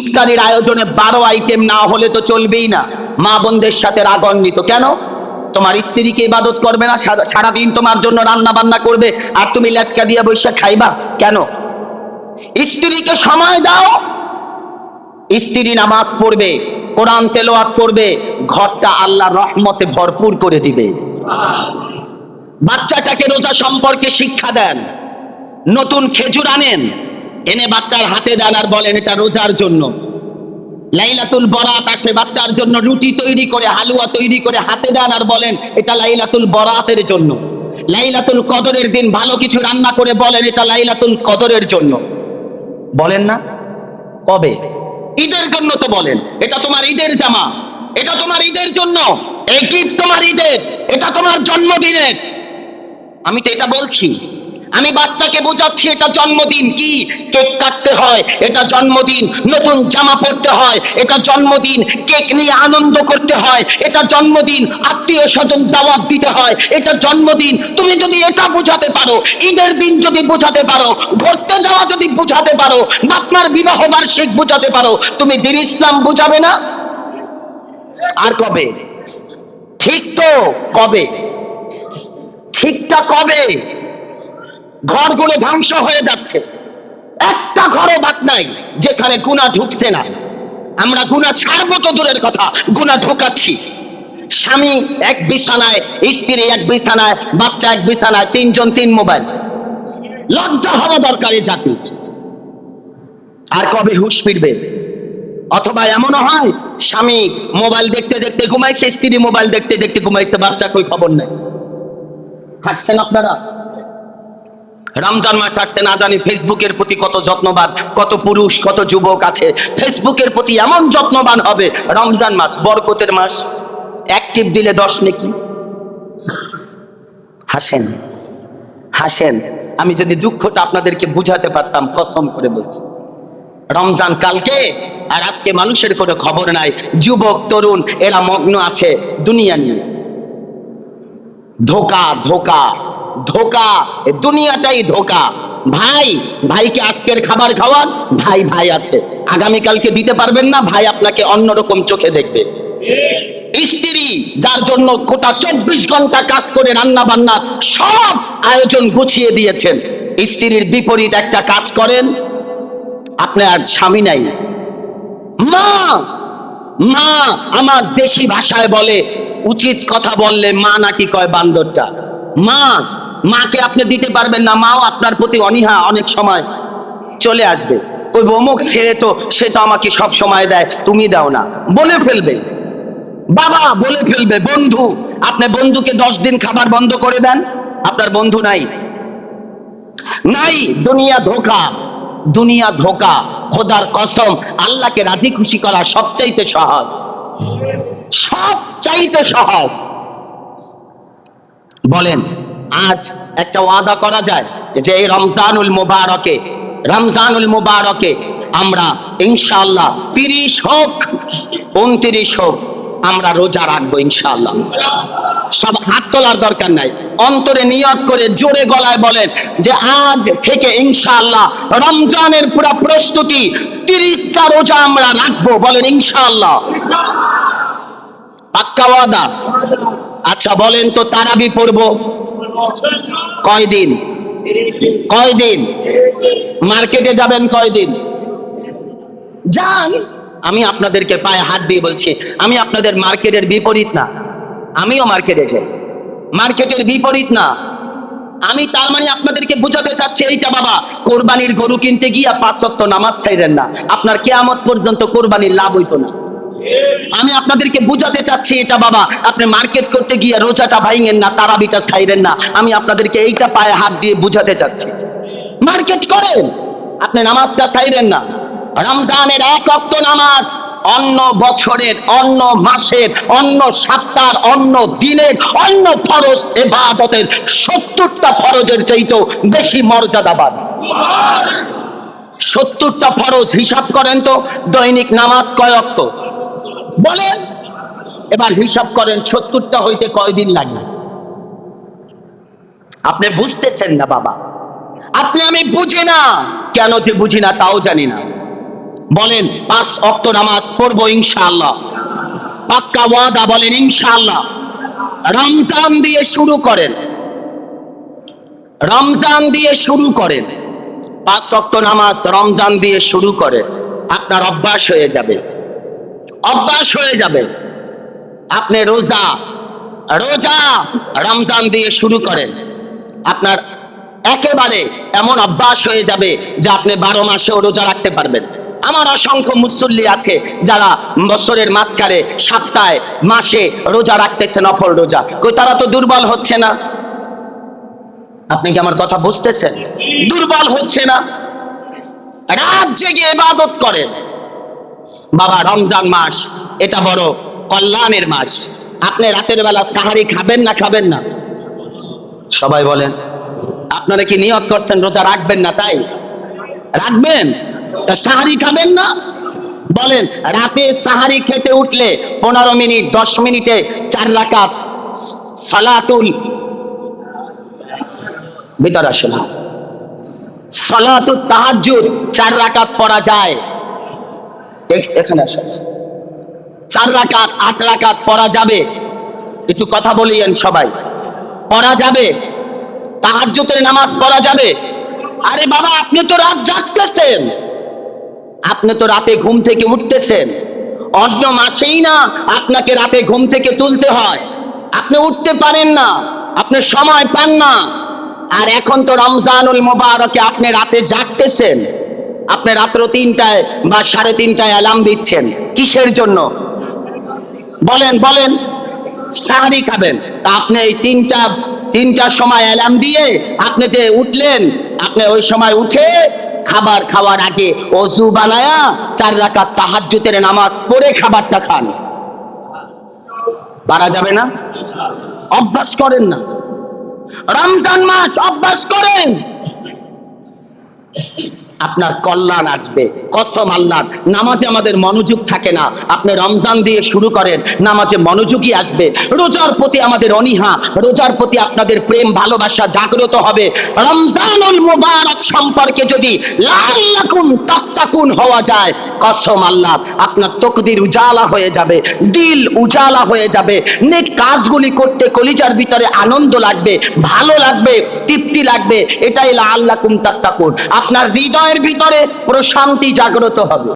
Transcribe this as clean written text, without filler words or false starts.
ইফতারির আয়োজনে 12 আইটেম না হলে তো চলবেই না। মা বোনদের সাথে রাগান্বিত কেন? তোমার স্ত্রীকে ইবাদত করবে না, সারাদিন তোমার জন্য রান্না বান্না করবে, আর তুমি লেটকা দিয়ে বসে খাইবা কেন? স্ত্রীকে সময় দাও। স্ত্রী নামাজ পড়বে, কোরআন তেলাওয়াত করবে, ঘরটা আল্লাহর রহমতে ভরপুর করে দিবে। বাচ্চাটাকে রোজা সম্পর্কে শিক্ষা দেন। নতুন খেজুর আনেন, এনে বাচ্চার হাতে দেন আর বলেন এটা রোজার জন্য। লাইলাতুল বরাত আসে, বাচ্চার জন্য রুটি তৈরি করে, হালুয়া তৈরি করে হাতে দেন আর বলেন এটা লাইলাতুল বরাতের জন্য। লাইলাতুল কদরের দিন ভালো কিছু রান্না করে বলেন এটা লাইলাতুল কদরের জন্য। বলেন না? কবে? ঈদের জন্য তো বলেন এটা তোমার ঈদের জামা, এটা তোমার ঈদের জন্য, এই ঈদ তোমার ঈদের, এটা তোমার জন্মদিনের। আমি তো এটা বলছি, আমি বাচ্চাকে বোঝাচ্ছি এটা জন্মদিন। কি কেক কাটতে হয়, এটা জন্মদিন। নতুন জামা পরতে হয়, এটা জন্মদিন। কেক নিয়ে আনন্দ করতে হয়, এটা জন্মদিন। আত্মীয় স্বজন দাওয়াত দিতে হয়, এটা জন্মদিন। তুমি যদি এটা বোঝাতে পারো, ঈদের দিন যদি বোঝাতে পারো, ঘুরতে যাওয়া যদি বোঝাতে পারো, আপনার বিবাহ বার্ষিক বোঝাতে পারো, তুমি দ্বীন ইসলাম বোঝাবে না? আর কবে? ঠিক তো কবে? ঠিকটা কবে? ঘরগুলো ধ্বংস হয়ে যাচ্ছে, একটা ঘরও বাদ নাই যেখানে গুনাহ ঢুকছে না। আমরা গুনাহ ছাড়বো তো দূরের কথা, গুনাহ ঢোকাচ্ছি। স্বামী এক বিছানায়, স্ত্রী এক বিছানায়, বাচ্চা এক বিছানায়, তিনজন তিন মোবাইল। লজ্জা হওয়া দরকার এই জাতি। আর কবে হুঁশ ফিরবে? অথবা এমনও হয় স্বামী মোবাইল দেখতে দেখতে ঘুমাইছে, স্ত্রী মোবাইল দেখতে দেখতে ঘুমাইছে, বাচ্চা কই খবর নাই। হাসছেন আপনারা? রমজান মাস আসছে, না জানি ফেসবুকের প্রতি কত যত্নবান, কত পুরুষ, কত যুবক আছে ফেসবুকের প্রতি এমন যত্নবান হবে। রমজান মাস বরকতের মাস, অ্যাক্টিভ দিলে 10 নেকি। হাসেন, হাসেন। আমি যদি দুঃখটা আপনাদেরকে বুঝাতে পারতাম, কসম করে বলছি। রমজান কালকে, আর আজকে মানুষের কোনো খবর নাই। যুবক তরুণ এরা মগ্ন আছে দুনিয়া নিয়ে। ধোকা, ধোকা, ধোকা, দুনিয়াটাই ধোকা। ভাই ভাইকে আজকের খাবার খাওয়ান, ভাই ভাই আছে, আগামীকালকে দিতে পারবেন না, ভাই আপনাকে অন্যরকম চোখে দেখবে। স্ত্রী যার জন্য গোটা 24 ঘন্টা কাজ করে রান্না বান্না সব আয়োজন গুছিয়ে দিয়েছেন, স্ত্রীর বিপরীত একটা কাজ করেন, আপনার স্বামী নাই। মা, মা আমার দেশি ভাষায় বলে, উচিত কথা বললে মা নাকি কয় বান্দরটা। মা, মাকে আপনি দিতে পারবেন না, মাও আপনার প্রতি অনীহা অনেক সময় চলে আসবে। কইব অমুক ছেলে তো, সে তো আমাকে সব সময় দেয়, তুমি দাও না, বলে ফেলবে। বাবা বলে ফেলবে। বন্ধু, আপনি বন্ধুকে 10 দিন খাবার বন্ধ করে দেন, আপনার বন্ধু নাই। নাই, দুনিয়া ধোকা, দুনিয়া ধোকা। খোদার কসম, আল্লাহকে রাজি খুশি করা সবচাইতে সহজ, সবচাইতে সহজ। বলেন আজ একটা ওয়াদা করা যায় যে এই রমজানুল মুবারকে, রমজানুল মুবারকে আমরা ইনশাআল্লাহ 30 হোক 29 হোক আমরা রোজা রাখবো ইনশাআল্লাহ। সব হাত তোলার দরকার নাই, অন্তরে নিয়ত করে জোরে গলায় বলেন যে আজ থেকে ইনশাআল্লাহ রমজানের পুরো প্রস্তুতি, 30টা রোজা আমরা রাখবো। বলেন ইনশাআল্লাহ। পাক্কা ওয়াদা? আচ্ছা বলেন তো তারাবি পড়বো কয়দিন? কয়দিন? মার্কেটে যাবেন কয়দিন? যান। আমি আপনাদেরকে পায়ে হাত দিয়ে বলছি, আমি আপনাদের মার্কেটের বিপরীত না, আমিও মার্কেটে যাই, মার্কেটের বিপরীত না আমি। তার মানে আপনাদেরকে বোঝাতে চাচ্ছি এইটা, বাবা কোরবানির গরু কিনতে গিয়া 5 ওয়াক্ত নামাজ ছাইরেন না, আপনার কিয়ামত পর্যন্ত কোরবানির লাভ হইতো না। আমি আপনাদেরকে বুঝাতে চাচ্ছি এটা, বাবা আপনি মার্কেট করতে গিয়ে রোজাটা ভাঙেন না, তারাবিটা ছাইরেন না। আমি আপনাদেরকে এইটা পায়ে হাত দিয়ে বুঝাতে চাচ্ছি। মার্কেট করেন, আপনি নামাজটা ছাইরেন না। রমজানের 1 ওয়াক্ত নামাজ অন্য বছরের, অন্য মাসের, অন্য সপ্তাহের, অন্য দিনের, অন্য ফরজ ইবাদতের 70টা ফরজের চাইতেও বেশি মর্যাদাবান। 70টা ফরজ হিসাব করেন তো, দৈনিক নামাজ কয় ওয়াক্ত বলেন? এবার হিসাব করেন 70টা হইতে কয়দিন লাগে? আপনি বুঝতেছেন না বাবা। আপনি, আমি বুঝি না, কেন যে বুঝি না তাও জানি না। বলেন 5 ওয়াক্ত নামাজ পড়বো ইনশাআল্লাহ। পাক্কা ওয়াদা, বলেন ইনশাআল্লাহ। রমজান দিয়ে শুরু করেন, রমজান দিয়ে শুরু করেন। 5 ওয়াক্ত নামাজ রমজান দিয়ে শুরু করেন, আপনার অভ্যাস হয়ে যাবে, অভ্যাস হয়ে যাবে। আপনি রোজা রোজা রমজান দিয়ে শুরু করেন, আপনার একেবারে এমন অভ্যাস হয়ে যাবে যে আপনি 12 মাসেও রোজা রাখতে পারবেন। আমার অসংখ্য মুসল্লি আছে যারা বছরের মাঝখানে, সপ্তাহে, মাসে রোজা রাখতেছে, নফল রোজা। কই তারা তো দুর্বল হচ্ছে না? আপনি কি আমার কথা বুঝতেছেন? দুর্বল হচ্ছে না, রাত জেগে ইবাদত করেন। বাবা, রমজান মাস এটা বড় কল্যাণের মাস। আপনি রাতের বেলা সাহারি খাবেন না খাবেন না? সবাই বলেন। আপনারা কি নিয়ত করছেন রোজা রাখবেন না? তাই রাখবেন, তা সাহারি খাবেন না? বলেন, রাতে সাহারি খেতে উঠলে 15 মিনিট 10 মিনিটে 4 রাকাত সালাতুল ভিতর আসে না, সালাতুত তাহাজ্জুদ 4 রাকাত পড়া যায়। এখানে আসে 4 রাকাত 8 রাকাত পড়া যাবে। একটু কথা বলিয়েন সবাই, পড়া যাবে? তাহাজ্জুদের নামাজ পড়া যাবে? আরে বাবা, আপনি তো রাত জাগতেছেন, আপনি তো রাতে ঘুম থেকে উঠতেছেন। অন্য মাসেই না আপনাকে রাতে ঘুম থেকে তুলতে হয়, আপনি উঠতে পারেন না, আপনি সময় পান না। আর এখন তো রমজানুল মুবারকে আপনি রাতে জাগতেছেন, আপনি রাত্র 3টায় বা 3:30টায় অ্যালার্ম দিচ্ছেন। কিসের জন্য? বলেন বলেন। সাহারি খাবেন, তা আপনি এই তিনটার সময় অ্যালার্ম দিয়ে আপনি যে উঠলেন, আপনি ওই সময় উঠে খাবার খাওয়ার আগে ওযু বানায়া 4 রাকাত তাহাজ্জুদের নামাজ পড়ে খাবারটা খান। পারা যাবে না? অভ্যাস করেন না, রমজান মাস অভ্যাস করেন, আপনার কল্যাণ আসবে। কসম আল্লাহর। নামাজে আমাদের মনোযোগ থাকে না, আপনি রমজান দিয়ে শুরু করেন, নামাজে মনোযোগী আসবে। রোজার প্রতি আমাদের অনীহা, রোজার প্রতি আপনাদের প্রেম ভালোবাসা জাগ্রত হবে। রমজানুল মুবারক সম্পর্কে যদি লাআল্লাকুম তাত্তাকুন হওয়া যায়, কসম আল্লাহ, আপনার তকদির উজালা হয়ে যাবে, দিল উজালা হয়ে যাবে। নেক কাজগুলি করতে কলিজার ভিতরে আনন্দ লাগবে, ভালো লাগবে, তৃপ্তি লাগবে। এটাই লাআল্লাকুম তাত্তাকুন। আপনার হৃদয়ের ভিতরে প্রশান্তি জাগ্রত হবে।